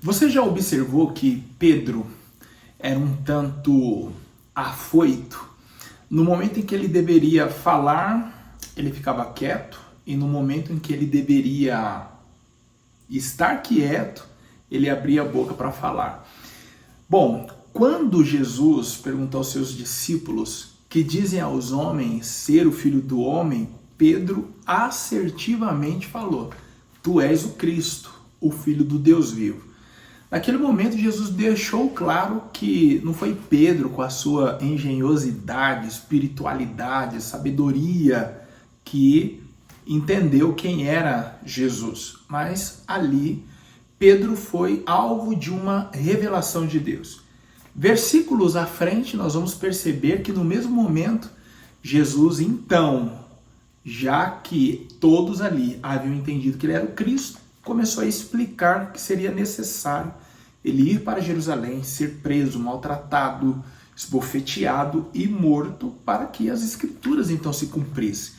Você já observou que Pedro era um tanto afoito? No momento em que ele deveria falar, ele ficava quieto, e no momento em que ele deveria estar quieto, ele abria a boca para falar. Bom, quando Jesus perguntou aos seus discípulos que dizem aos homens ser o Filho do Homem, Pedro assertivamente falou: Tu és o Cristo, o Filho do Deus vivo. Naquele momento, Jesus deixou claro que não foi Pedro, com a sua engenhosidade, espiritualidade, sabedoria, que entendeu quem era Jesus. Mas ali, Pedro foi alvo de uma revelação de Deus. Versículos à frente, nós vamos perceber que no mesmo momento, Jesus, então, já que todos ali haviam entendido que ele era o Cristo, começou a explicar que seria necessário ele ir para Jerusalém, ser preso, maltratado, esbofeteado e morto para que as Escrituras então se cumprissem.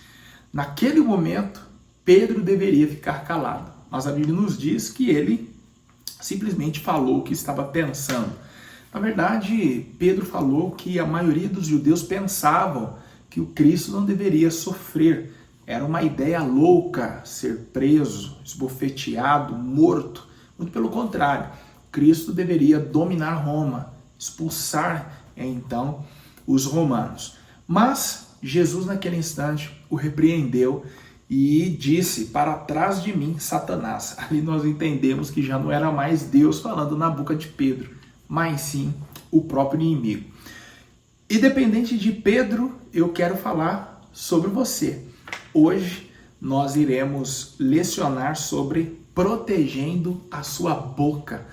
Naquele momento, Pedro deveria ficar calado, mas a Bíblia nos diz que ele simplesmente falou o que estava pensando. Na verdade, Pedro falou que a maioria dos judeus pensavam que o Cristo não deveria sofrer. Era uma ideia louca ser preso, esbofeteado, morto. Muito pelo contrário, Cristo deveria dominar Roma, expulsar então os romanos. Mas Jesus naquele instante o repreendeu e disse: para trás de mim, Satanás. Ali nós entendemos que já não era mais Deus falando na boca de Pedro, mas sim o próprio inimigo. Independente de Pedro, eu quero falar sobre você. Hoje nós iremos lecionar sobre protegendo a sua boca.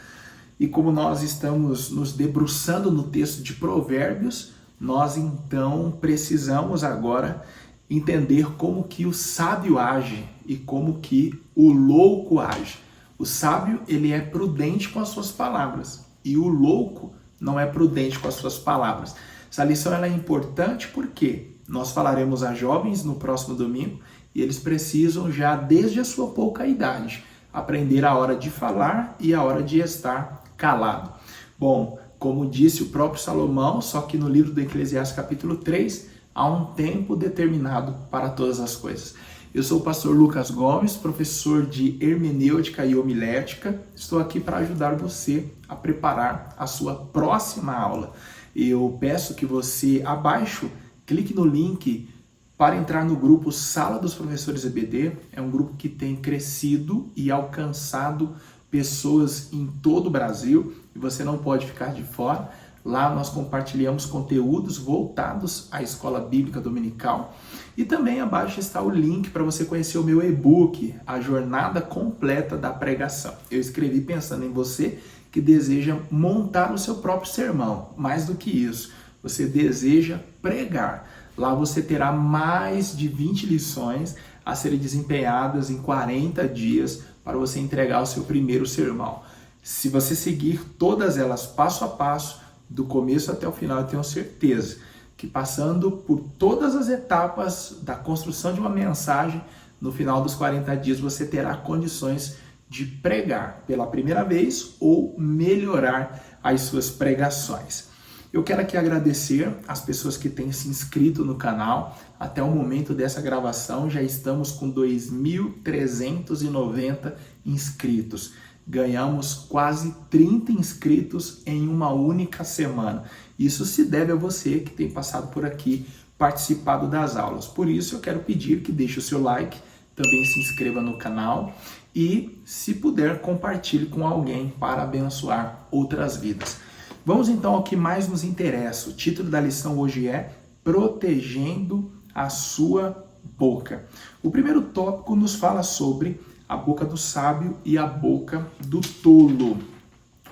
E como nós estamos nos debruçando no texto de Provérbios, nós então precisamos agora entender como que o sábio age e como que o louco age. O sábio, ele é prudente com as suas palavras e o louco não é prudente com as suas palavras. Essa lição ela é importante porque nós falaremos a jovens no próximo domingo e eles precisam já desde a sua pouca idade aprender a hora de falar e a hora de estar calado. Bom, como disse o próprio Salomão, só que no livro do Eclesiastes capítulo 3, há um tempo determinado para todas as coisas. Eu sou o pastor Lucas Gomes, professor de hermenêutica e homilética. Estou aqui para ajudar você a preparar a sua próxima aula. Eu peço que você abaixo clique no link para entrar no grupo Sala dos Professores EBD. É um grupo que tem crescido e alcançado pessoas em todo o Brasil e você não pode ficar de fora. Lá nós compartilhamos conteúdos voltados à escola bíblica dominical. E também abaixo está o link para você conhecer o meu e-book, A Jornada Completa da Pregação. Eu escrevi pensando em você que deseja montar o seu próprio sermão. Mais do que isso, você deseja pregar. Lá você terá mais de 20 lições a serem desempenhadas em 40 dias para você entregar o seu primeiro sermão. Se você seguir todas elas passo a passo, do começo até o final, eu tenho certeza que passando por todas as etapas da construção de uma mensagem, no final dos 40 dias você terá condições de pregar pela primeira vez ou melhorar as suas pregações. Eu quero aqui agradecer as pessoas que têm se inscrito no canal. Até o momento dessa gravação já estamos com 2.390 inscritos. Ganhamos quase 30 inscritos em uma única semana. Isso se deve a você que tem passado por aqui, participado das aulas. Por isso eu quero pedir que deixe o seu like, também se inscreva no canal e, se puder, compartilhe com alguém para abençoar outras vidas. Vamos então ao que mais nos interessa. O título da lição hoje é Protegendo a sua boca. O primeiro tópico nos fala sobre a boca do sábio e a boca do tolo.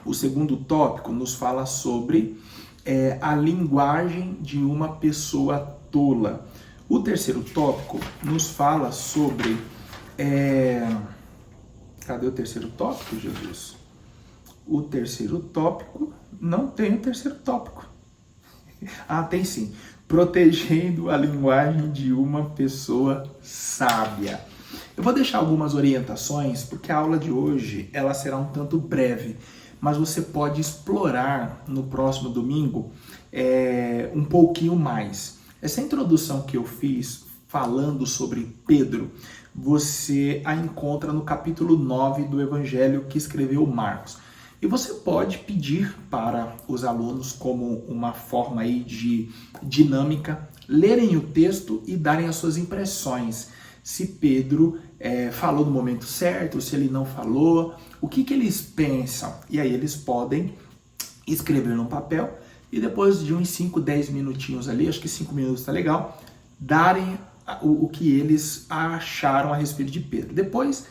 O segundo tópico nos fala sobre a linguagem de uma pessoa tola. O terceiro tópico nos fala sobre... Cadê o terceiro tópico, Jesus? O terceiro tópico... Não tem o terceiro tópico. Ah, tem sim. Protegendo a linguagem de uma pessoa sábia. Eu vou deixar algumas orientações, porque a aula de hoje ela será um tanto breve. mas você pode explorar no próximo domingo um pouquinho mais. Essa introdução que eu fiz falando sobre Pedro, você a encontra no capítulo 9 do Evangelho que escreveu Marcos. E você pode pedir para os alunos, como uma forma aí de dinâmica, lerem o texto e darem as suas impressões. Se Pedro falou no momento certo, se ele não falou, o que eles pensam. E aí eles podem escrever num papel e depois de uns 5, 10 minutinhos ali, acho que 5 minutos está legal, darem o que eles acharam a respeito de Pedro. Depois,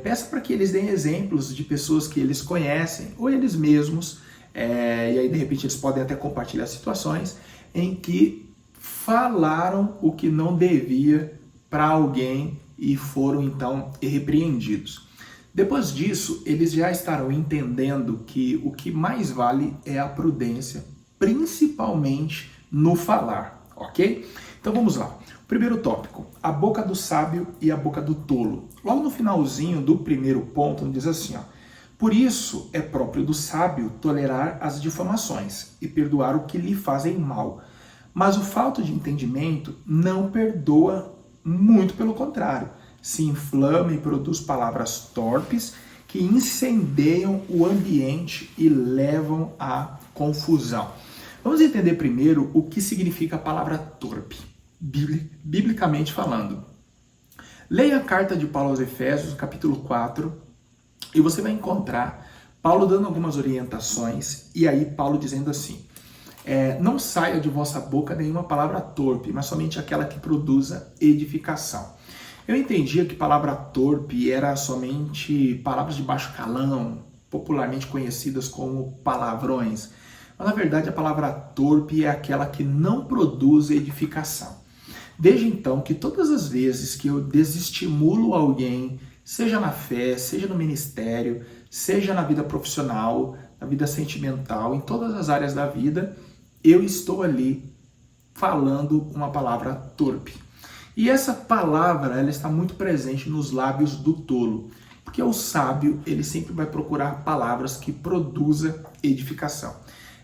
peça para que eles deem exemplos de pessoas que eles conhecem, ou eles mesmos, e aí de repente eles podem até compartilhar situações em que falaram o que não devia para alguém e foram então repreendidos. Depois disso, eles já estarão entendendo que o que mais vale é a prudência, principalmente no falar, ok? Então vamos lá. Primeiro tópico, a boca do sábio e a boca do tolo. Logo no finalzinho do primeiro ponto, diz assim, ó, por isso é próprio do sábio tolerar as difamações e perdoar o que lhe fazem mal. Mas o falto de entendimento não perdoa, muito pelo contrário. Se inflama e produz palavras torpes que incendeiam o ambiente e levam à confusão. Vamos entender primeiro o que significa a palavra torpe, biblicamente falando. Leia a carta de Paulo aos Efésios, capítulo 4, e você vai encontrar Paulo dando algumas orientações, e aí Paulo dizendo assim, não saia de vossa boca nenhuma palavra torpe, mas somente aquela que produza edificação. Eu entendia que palavra torpe era somente palavras de baixo calão, popularmente conhecidas como palavrões. Mas na verdade a palavra torpe é aquela que não produz edificação. Desde então que todas as vezes que eu desestimulo alguém, seja na fé, seja no ministério, seja na vida profissional, na vida sentimental, em todas as áreas da vida, eu estou ali falando uma palavra torpe. E essa palavra, ela está muito presente nos lábios do tolo, porque o sábio, ele sempre vai procurar palavras que produzam edificação.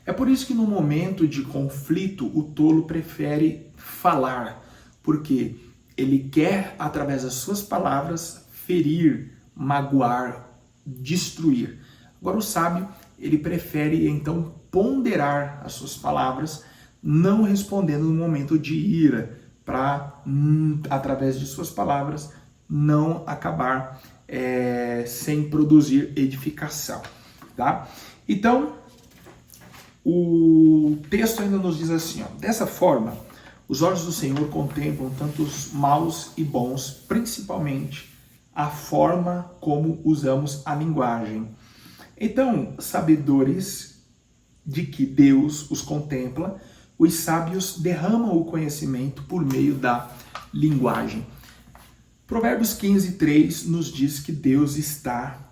É por isso que no momento de conflito, o tolo prefere falar, porque ele quer, através das suas palavras, ferir, magoar, destruir. Agora o sábio, ele prefere então ponderar as suas palavras, não respondendo no momento de ira, para, através de suas palavras, não acabar sem produzir edificação. Tá? Então, o texto ainda nos diz assim, ó, dessa forma, os olhos do Senhor contemplam tanto os maus e bons, principalmente a forma como usamos a linguagem. Então, sabedores de que Deus os contempla, os sábios derramam o conhecimento por meio da linguagem. Provérbios 15:3 nos diz que Deus está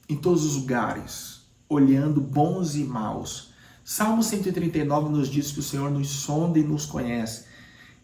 em todos os lugares, olhando bons e maus. Salmo 139 nos diz que o Senhor nos sonda e nos conhece.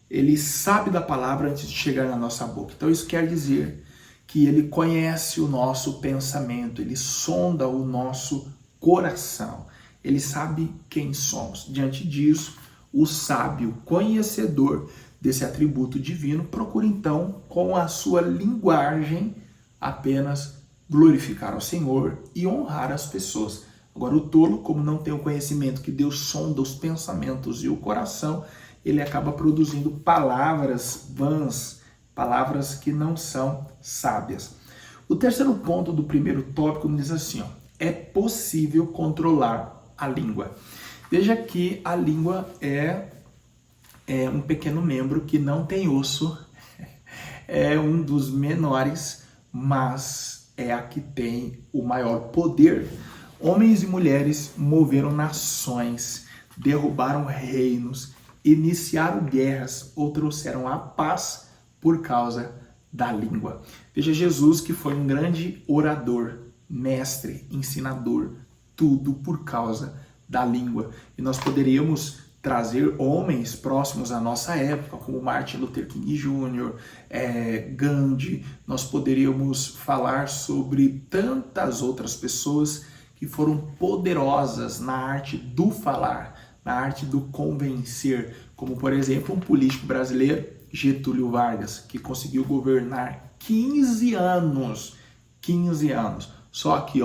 Ele sabe da palavra antes de chegar na nossa boca. Então isso quer dizer que Ele conhece o nosso pensamento, Ele sonda o nosso coração. Ele sabe quem somos. Diante disso, o sábio, conhecedor desse atributo divino, procura então, com a sua linguagem, apenas glorificar ao Senhor e honrar as pessoas. Agora o tolo, como não tem o conhecimento que Deus sonda os pensamentos e o coração, ele acaba produzindo palavras vãs, palavras que não são sábias. O terceiro ponto do primeiro tópico diz assim, ó, é possível controlar a língua. Veja que a língua é um pequeno membro que não tem osso, é um dos menores, mas é a que tem o maior poder. Homens e mulheres moveram nações, derrubaram reinos, iniciaram guerras ou trouxeram a paz por causa da língua. Veja Jesus, que foi um grande orador, mestre, ensinador, tudo por causa da língua. E nós poderíamos trazer homens próximos à nossa época, como Martin Luther King Jr., Gandhi. Nós poderíamos falar sobre tantas outras pessoas que foram poderosas na arte do falar, na arte do convencer, como por exemplo um político brasileiro, Getúlio Vargas, que conseguiu governar 15 anos, só aqui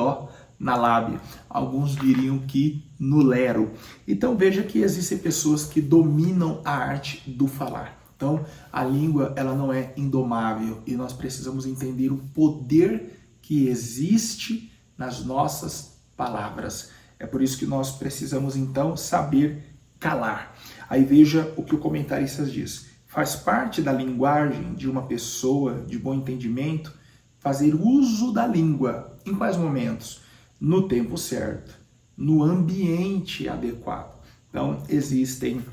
na lábia, alguns diriam que no lero. Então veja que existem pessoas que dominam a arte do falar. Então a língua ela não é indomável e nós precisamos entender o poder que existe nas nossas palavras. É por isso que nós precisamos então saber calar. Aí veja o que o comentarista diz. Faz parte da linguagem de uma pessoa de bom entendimento fazer uso da língua. Em quais momentos? No tempo certo, no ambiente adequado. Então, existem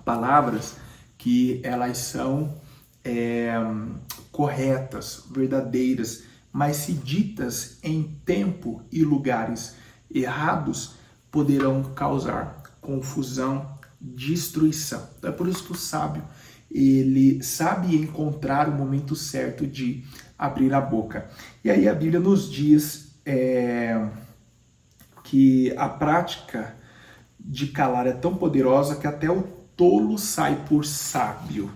palavras que elas são corretas, verdadeiras, mas se ditas em tempo e lugares errados, poderão causar confusão, destruição. Então, é por isso que o sábio, ele sabe encontrar o momento certo de abrir a boca. E aí a Bíblia nos diz que a prática de calar é tão poderosa que até o tolo sai por sábio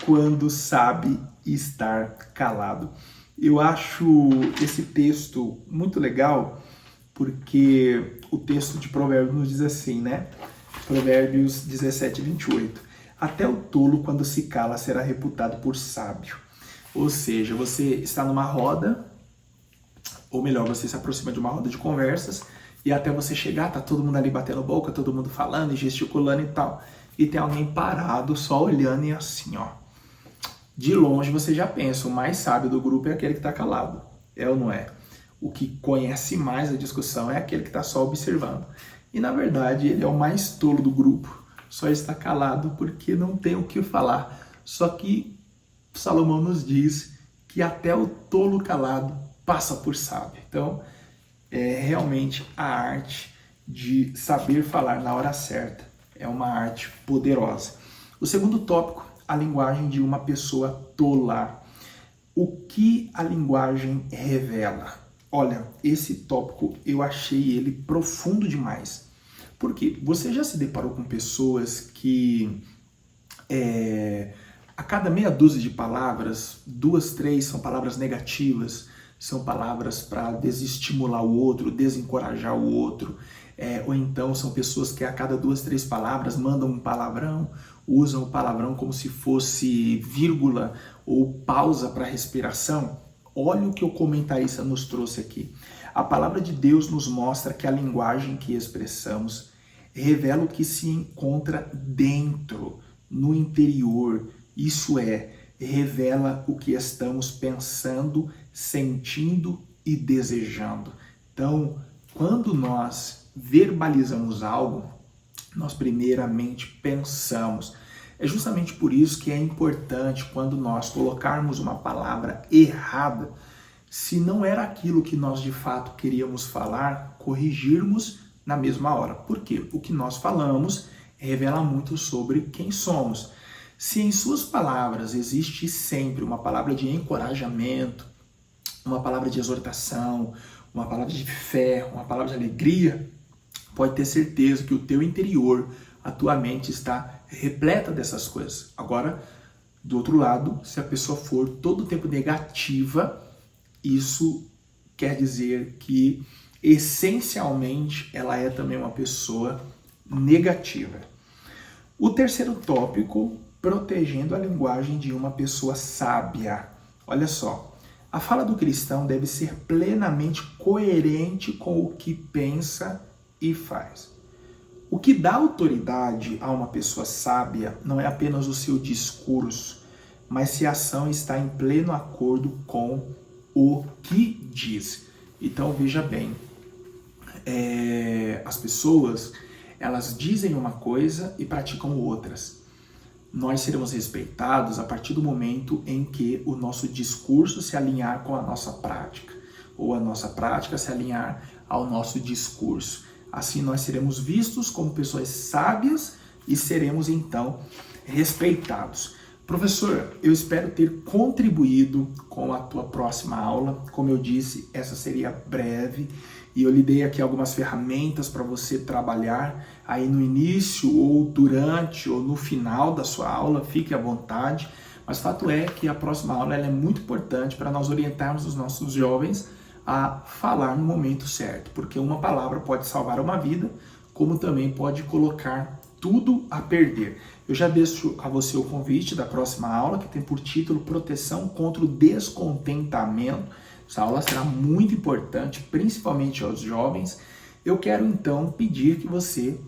quando sabe estar calado. Eu acho esse texto muito legal porque o texto de Provérbios nos diz assim, né? Provérbios 17, 28. Até o tolo, quando se cala, será reputado por sábio. Ou seja, você está numa roda, ou melhor, você se aproxima de uma roda de conversas, e até você chegar, tá todo mundo ali batendo boca, todo mundo falando e gesticulando e tal, e tem alguém parado, só olhando e assim, De longe você já pensa, o mais sábio do grupo é aquele que está calado. É ou não é? O que conhece mais a discussão é aquele que está só observando. E na verdade ele é o mais tolo do grupo, só está calado porque não tem o que falar. Só que Salomão nos diz que até o tolo calado passa por sábio. Então, é realmente a arte de saber falar na hora certa. É uma arte poderosa. O segundo tópico, a linguagem de uma pessoa tola. O que a linguagem revela? Olha, esse tópico eu achei ele profundo demais. Por quê? Você já se deparou com pessoas que a cada meia dúzia de palavras, 2, 3 são palavras negativas, são palavras para desestimular o outro, desencorajar o outro, ou então são pessoas que a cada 2, 3 palavras mandam um palavrão, usam o palavrão como se fosse vírgula ou pausa para respiração. Olha o que o comentarista nos trouxe aqui. A palavra de Deus nos mostra que a linguagem que expressamos revela o que se encontra dentro, no interior, isso revela o que estamos pensando, sentindo e desejando. Então, quando nós verbalizamos algo, nós primeiramente pensamos. É justamente por isso que é importante quando nós colocarmos uma palavra errada, se não era aquilo que nós de fato queríamos falar, corrigirmos na mesma hora. Por quê? O que nós falamos revela muito sobre quem somos. Se em suas palavras existe sempre uma palavra de encorajamento, uma palavra de exortação, uma palavra de fé, uma palavra de alegria, pode ter certeza que o teu interior, a tua mente está repleta dessas coisas. Agora, do outro lado, se a pessoa for todo o tempo negativa, isso quer dizer que essencialmente ela é também uma pessoa negativa. O terceiro tópico, protegendo a linguagem de uma pessoa sábia. Olha só, a fala do cristão deve ser plenamente coerente com o que pensa e faz. O que dá autoridade a uma pessoa sábia não é apenas o seu discurso, mas se a ação está em pleno acordo com o que diz. Então veja bem, as pessoas elas dizem uma coisa e praticam outras. Nós seremos respeitados a partir do momento em que o nosso discurso se alinhar com a nossa prática, ou a nossa prática se alinhar ao nosso discurso. Assim nós seremos vistos como pessoas sábias e seremos então respeitados. Professor, eu espero ter contribuído com a tua próxima aula. Como eu disse, essa seria breve e eu lhe dei aqui algumas ferramentas para você trabalhar aí no início ou durante ou no final da sua aula, fique à vontade. Mas fato é que a próxima aula ela é muito importante para nós orientarmos os nossos jovens a falar no momento certo, porque uma palavra pode salvar uma vida, como também pode colocar tudo a perder. Eu já deixo a você o convite da próxima aula, que tem por título Proteção contra o Descontentamento. Essa aula será muito importante, principalmente aos jovens. Eu quero então pedir que você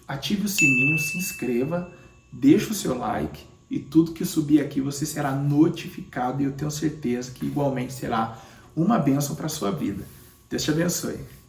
ative o sininho, se inscreva, deixe o seu like e tudo que subir aqui você será notificado e eu tenho certeza que igualmente será uma bênção para a sua vida. Deus te abençoe.